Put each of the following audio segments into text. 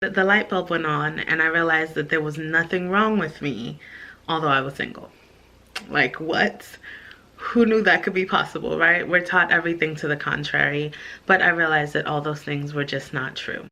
The light bulb went on and I realized that there was nothing wrong with me, although I was single. Like, what? Who knew that could be possible, right? We're taught everything to the contrary, but I realized that all those things were just not true.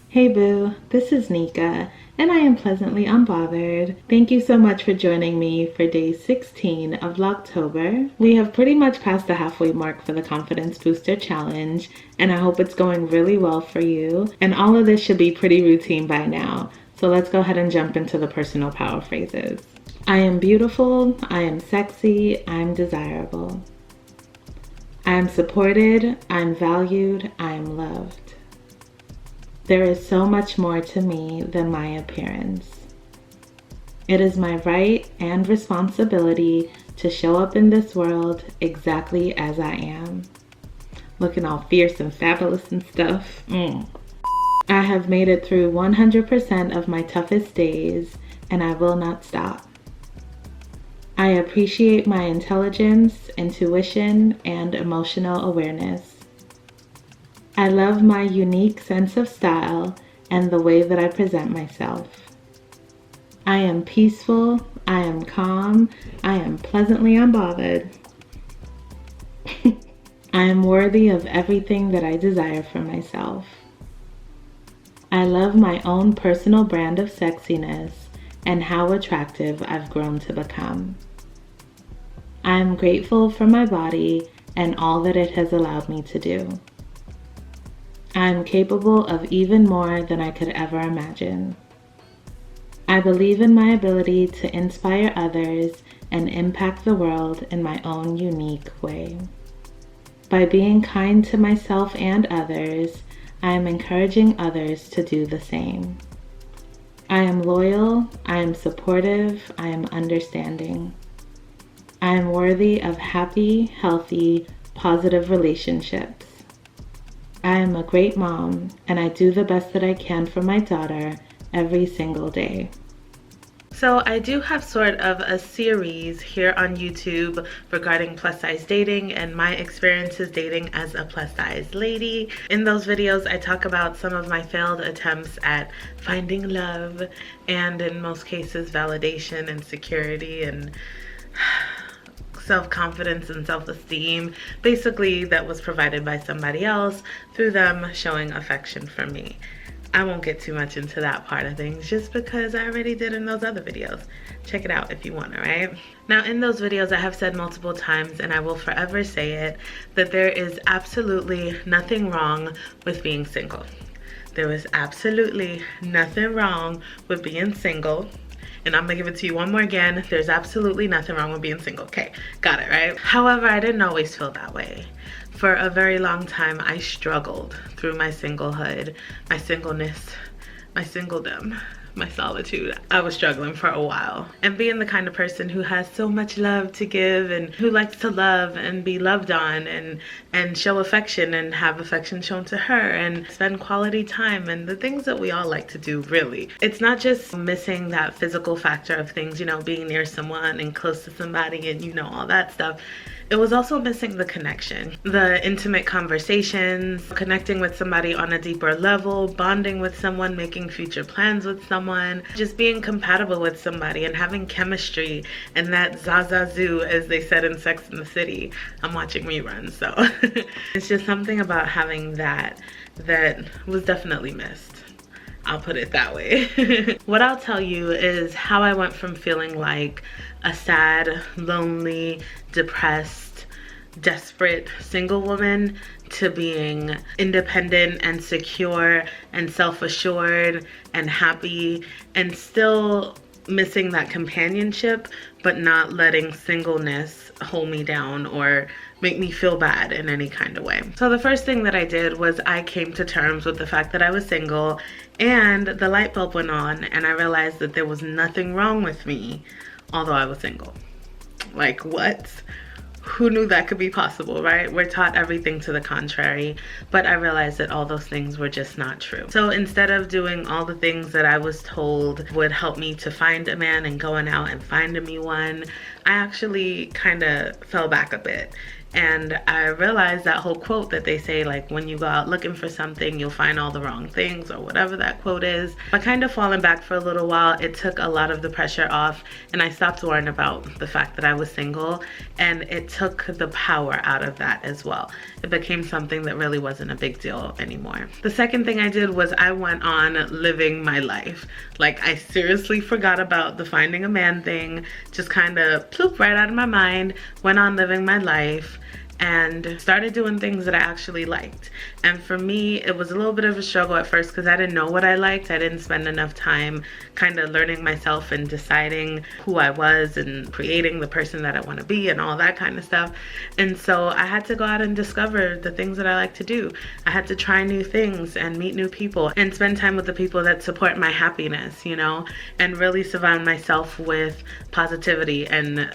Hey boo, this is Nika, and I am pleasantly unbothered. Thank you so much for joining me for day 16 of Vlogtober. We have pretty much passed the halfway mark for the Confidence Booster Challenge, and I hope it's going really well for you. And all of this should be pretty routine by now, so let's go ahead and jump into the personal power phrases. I am beautiful, I am sexy, I'm desirable. I am supported, I'm valued, I am loved. There is so much more to me than my appearance. It is my right and responsibility to show up in this world exactly as I am. Looking all fierce and fabulous and stuff. I have made it through 100% of my toughest days, and I will not stop. I appreciate my intelligence, intuition, and emotional awareness. I love my unique sense of style and the way that I present myself. I am peaceful, I am calm, I am pleasantly unbothered. I am worthy of everything that I desire for myself. I love my own personal brand of sexiness and how attractive I've grown to become. I am grateful for my body and all that it has allowed me to do. I am capable of even more than I could ever imagine. I believe in my ability to inspire others and impact the world in my own unique way. By being kind to myself and others, I am encouraging others to do the same. I am loyal, I am supportive, I am understanding. I am worthy of happy, healthy, positive relationships. I am a great mom, and I do the best that I can for my daughter every single day. So I do have sort of a series here on YouTube regarding plus size dating and my experiences dating as a plus size lady. In those videos, I talk about some of my failed attempts at finding love and in most cases validation and security and self-confidence and self-esteem, basically that was provided by somebody else through them showing affection for me. I won't get too much into that part of things just because I already did in those other videos. Check it out if you want to, right? Now in those videos I have said multiple times, and I will forever say it, that there is absolutely nothing wrong with being single. There is absolutely nothing wrong with being single. And I'm gonna give it to you one more again. There's absolutely nothing wrong with being single. Okay, got it, right? However, I didn't always feel that way. For a very long time, I struggled through my singlehood, my singleness, my singledom, my solitude. I was struggling for a while. And being the kind of person who has so much love to give and who likes to love and be loved on and show affection and have affection shown to her and spend quality time and the things that we all like to do, really. It's not just missing that physical factor of things, you know, being near someone and close to somebody and, you know, all that stuff. It was also missing the connection, the intimate conversations, connecting with somebody on a deeper level, bonding with someone, making future plans with someone, just being compatible with somebody and having chemistry and that zazazoo, as they said in Sex and the City. I'm watching reruns, so it's just something about having that was definitely missed. I'll put it that way. What I'll tell you is how I went from feeling like a sad, lonely, depressed, desperate single woman to being independent and secure and self-assured and happy and still missing that companionship, but not letting singleness hold me down or make me feel bad in any kind of way. So the first thing that I did was I came to terms with the fact that I was single, and the light bulb went on and I realized that there was nothing wrong with me, although I was single. Like, what? Who knew that could be possible, right? We're taught everything to the contrary, but I realized that all those things were just not true. So instead of doing all the things that I was told would help me to find a man and going out and finding me one, I actually kind of fell back a bit And I realized that whole quote that they say, like, when you go out looking for something, you'll find all the wrong things, or whatever that quote is. By kind of falling back for a little while, it took a lot of the pressure off, and I stopped worrying about the fact that I was single, and it took the power out of that as well. It became something that really wasn't a big deal anymore. The second thing I did was I went on living my life. Like, I seriously forgot about the finding a man thing, just kind of ploop right out of my mind, went on living my life, and started doing things that I actually liked. And for me, it was a little bit of a struggle at first because I didn't know what I liked. I didn't spend enough time kind of learning myself and deciding who I was and creating the person that I want to be and all that kind of stuff. And so I had to go out and discover the things that I like to do. I had to try new things and meet new people and spend time with the people that support my happiness, you know, and really surround myself with positivity and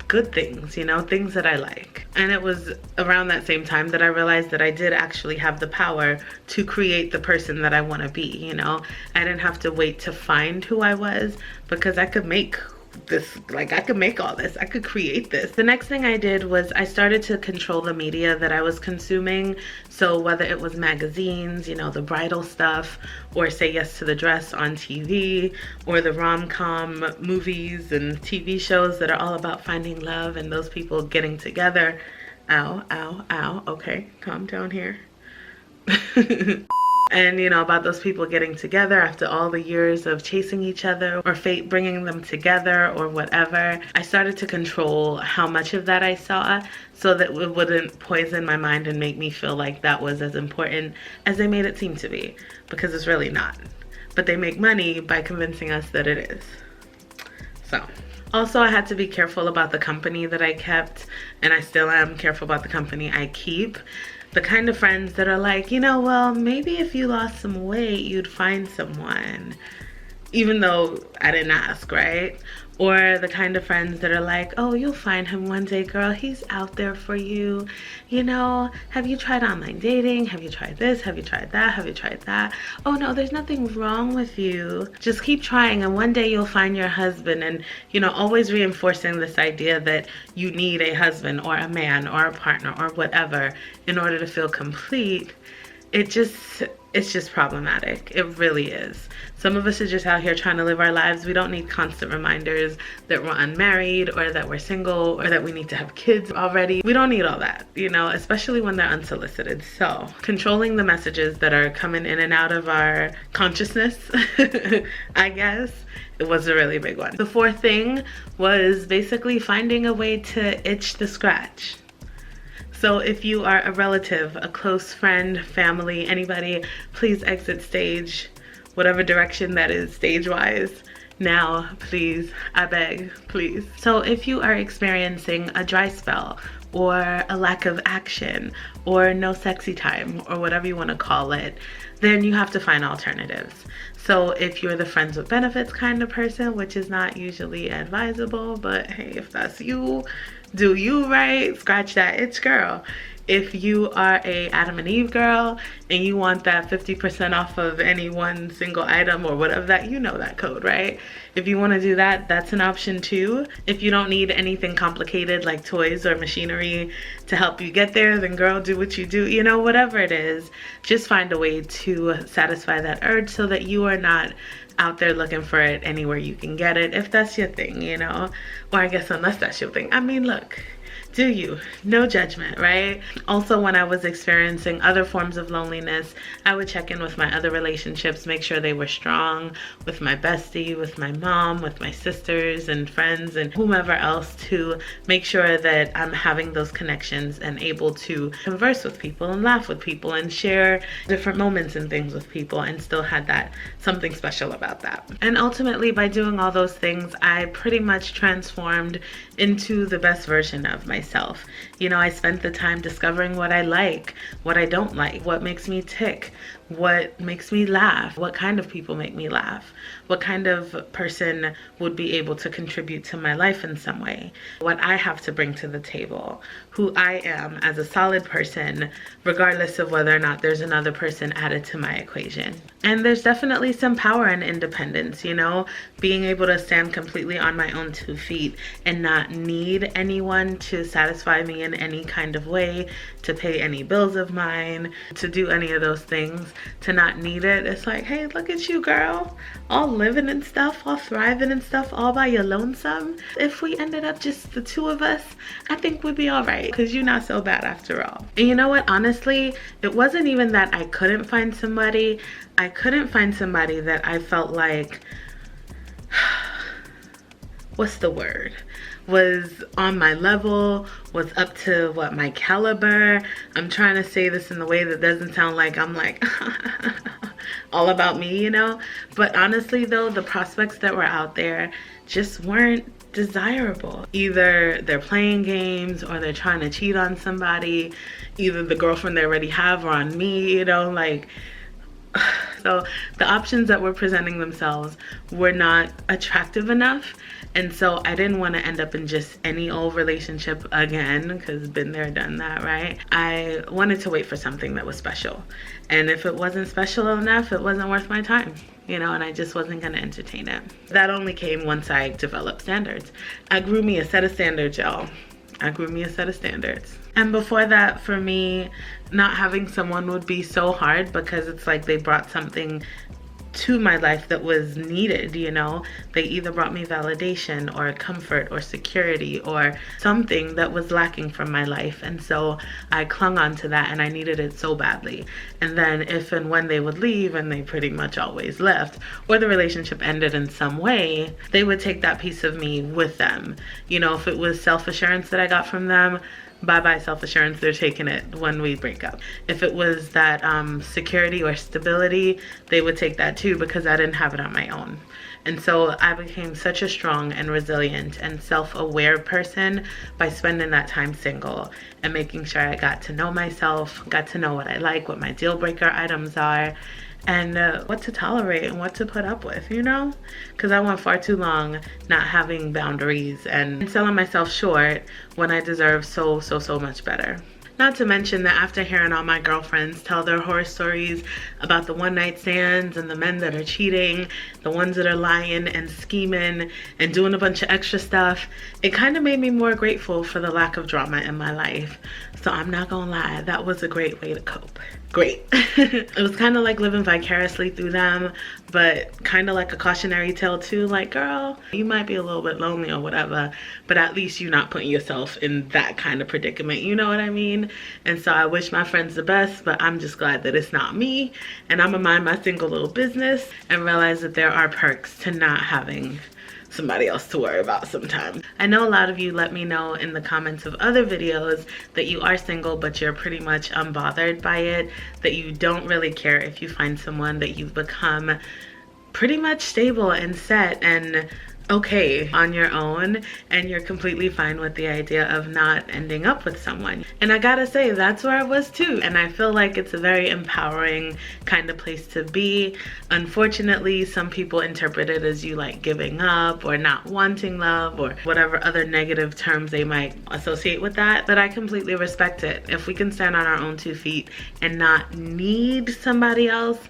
good things, you know, things that I like. And it was around that same time that I realized that I did actually have the power to create the person that I want to be, you know. I didn't have to wait to find who I was, because I could make this, like, I could make all this, I could create this. The next thing I did was I started to control the media that I was consuming. So whether it was magazines, you know, the bridal stuff, or Say Yes to the Dress on TV, or the rom-com movies and TV shows that are all about finding love and those people getting together. Ow, ow, ow. Okay, calm down here. And, you know, about those people getting together after all the years of chasing each other, or fate bringing them together, or whatever. I started to control how much of that I saw, so that it wouldn't poison my mind and make me feel like that was as important as they made it seem to be, because it's really not. But they make money by convincing us that it is. So also, I had to be careful about the company that I kept, and I still am careful about the company I keep. The kind of friends that are like, you know, well, maybe if you lost some weight, you'd find someone, even though I didn't ask, right? Or the kind of friends that are like, oh, you'll find him one day, girl. He's out there for you. You know, have you tried online dating? Have you tried this? Have you tried that? Have you tried that? Oh, no, there's nothing wrong with you. Just keep trying, and one day you'll find your husband. And, you know, always reinforcing this idea that you need a husband or a man or a partner or whatever in order to feel complete. It's just problematic. It really is. Some of us are just out here trying to live our lives. We don't need constant reminders that we're unmarried, or that we're single, or that we need to have kids already. We don't need all that, you know, especially when they're unsolicited. So controlling the messages that are coming in and out of our consciousness, I guess, it was a really big one. The fourth thing was basically finding a way to itch the scratch. So if you are a relative, a close friend, family, anybody, please exit stage, whatever direction that is stage-wise. Now, please, I beg, please. So if you are experiencing a dry spell, or a lack of action, or no sexy time, or whatever you want to call it, then you have to find alternatives. So if you're the friends with benefits kind of person, which is not usually advisable, but hey, if that's you, do you, right? Scratch that itch, girl. If you are a Adam and Eve girl and you want that 50% off of any one single item or whatever, that, you know that code, right? If you want to do that, that's an option too. If you don't need anything complicated like toys or machinery to help you get there, then girl, do what you do. You know, whatever it is, just find a way to satisfy that urge so that you are not out there looking for it anywhere you can get it, if that's your thing, you know? Or I guess unless that's your thing. I mean, look, do you? No judgment, right? Also, when I was experiencing other forms of loneliness, I would check in with my other relationships, make sure they were strong, with my bestie, with my mom, with my sisters and friends and whomever else, to make sure that I'm having those connections and able to converse with people and laugh with people and share different moments and things with people, and still had that something special about that. And ultimately, by doing all those things, I pretty much transformed into the best version of myself. You know, I spent the time discovering what I like, what I don't like, what makes me tick, what makes me laugh, what kind of people make me laugh, what kind of person would be able to contribute to my life in some way, what I have to bring to the table, who I am as a solid person, regardless of whether or not there's another person added to my equation. And there's definitely some power in independence, you know, being able to stand completely on my own 2 feet and not need anyone to satisfy me in any kind of way, to pay any bills of mine, to do any of those things, to not need it. It's like, hey, look at you, girl, all living and stuff, all thriving and stuff, all by your lonesome. If we ended up just the 2 of us, I think we'd be all right, because you're not so bad after all. And you know what, honestly, it wasn't even that I couldn't find somebody. I couldn't find somebody that I felt like, what's the word, was on my level, was up to what, my caliber. I'm trying to say this in a way that doesn't sound like I'm like all about me, you know. But honestly though, the prospects that were out there just weren't desirable. Either they're playing games, or they're trying to cheat on somebody, either the girlfriend they already have or on me, you know, like. So the options that were presenting themselves were not attractive enough. And so I didn't want to end up in just any old relationship again, because been there, done that, right? I wanted to wait for something that was special. And if it wasn't special enough, it wasn't worth my time, you know, and I just wasn't going to entertain it. That only came once I developed standards. I grew me a set of standards, y'all. I grew me a set of standards. And before that, for me, not having someone would be so hard, because it's like they brought something to my life that was needed, you know. They either brought me validation or comfort or security or something that was lacking from my life. And so I clung on to that, and I needed it so badly. And then if and when they would leave, and they pretty much always left, or the relationship ended in some way, they would take that piece of me with them. You know, if it was self-assurance that I got from them, bye-bye self-assurance, they're taking it when we break up. If it was that security or stability, they would take that too, because I didn't have it on my own. And so I became such a strong and resilient and self-aware person by spending that time single and making sure I got to know myself, got to know what I like, what my deal breaker items are, and what to tolerate and what to put up with, you know? Because I went far too long not having boundaries and selling myself short when I deserve so much better. Not to mention that after hearing all my girlfriends tell their horror stories about the one-night stands and the men that are cheating, the ones that are lying and scheming and doing a bunch of extra stuff, it kind of made me more grateful for the lack of drama in my life. So I'm not gonna lie, that was a great way to cope. Great. It was kind of like living vicariously through them, but kind of like a cautionary tale too, like, girl, you might be a little bit lonely or whatever, but at least you're not putting yourself in that kind of predicament, you know what I mean? And so I wish my friends the best, but I'm just glad that it's not me, and I'm gonna mind my single little business and realize that there are perks to not having somebody else to worry about sometimes. I know a lot of you let me know in the comments of other videos that you are single, but you're pretty much unbothered by it, that you don't really care if you find someone, that you've become pretty much stable and set and okay on your own, and you're completely fine with the idea of not ending up with someone. And I gotta say, that's where I was too, and I feel like it's a very empowering kind of place to be. Unfortunately, some people interpret it as you like giving up or not wanting love or whatever other negative terms they might associate with that, but I completely respect it. If we can stand on our own 2 feet and not need somebody else,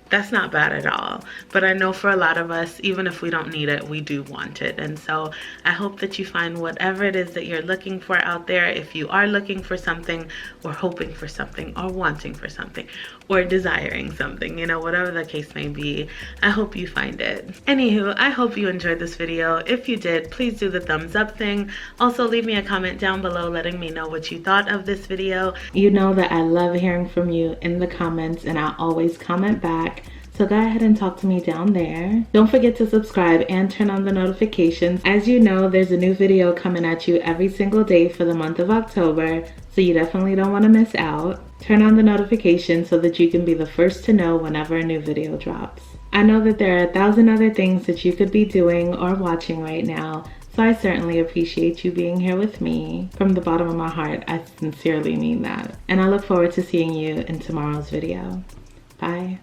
that's not bad at all. But I know for a lot of us, even if we don't need it, we do want it. And so I hope that you find whatever it is that you're looking for out there. If you are looking for something, or hoping for something, or wanting for something, or desiring something, you know, whatever the case may be, I hope you find it. Anywho, I hope you enjoyed this video. If you did, please do the thumbs up thing. Also, leave me a comment down below letting me know what you thought of this video. You know that I love hearing from you in the comments, and I always comment back. So go ahead and talk to me down there. Don't forget to subscribe and turn on the notifications. As you know, there's a new video coming at you every single day for the month of October, so you definitely don't want to miss out. Turn on the notifications so that you can be the first to know whenever a new video drops. I know that there are 1,000 other things that you could be doing or watching right now, so I certainly appreciate you being here with me. From the bottom of my heart, I sincerely mean that. And I look forward to seeing you in tomorrow's video. Bye.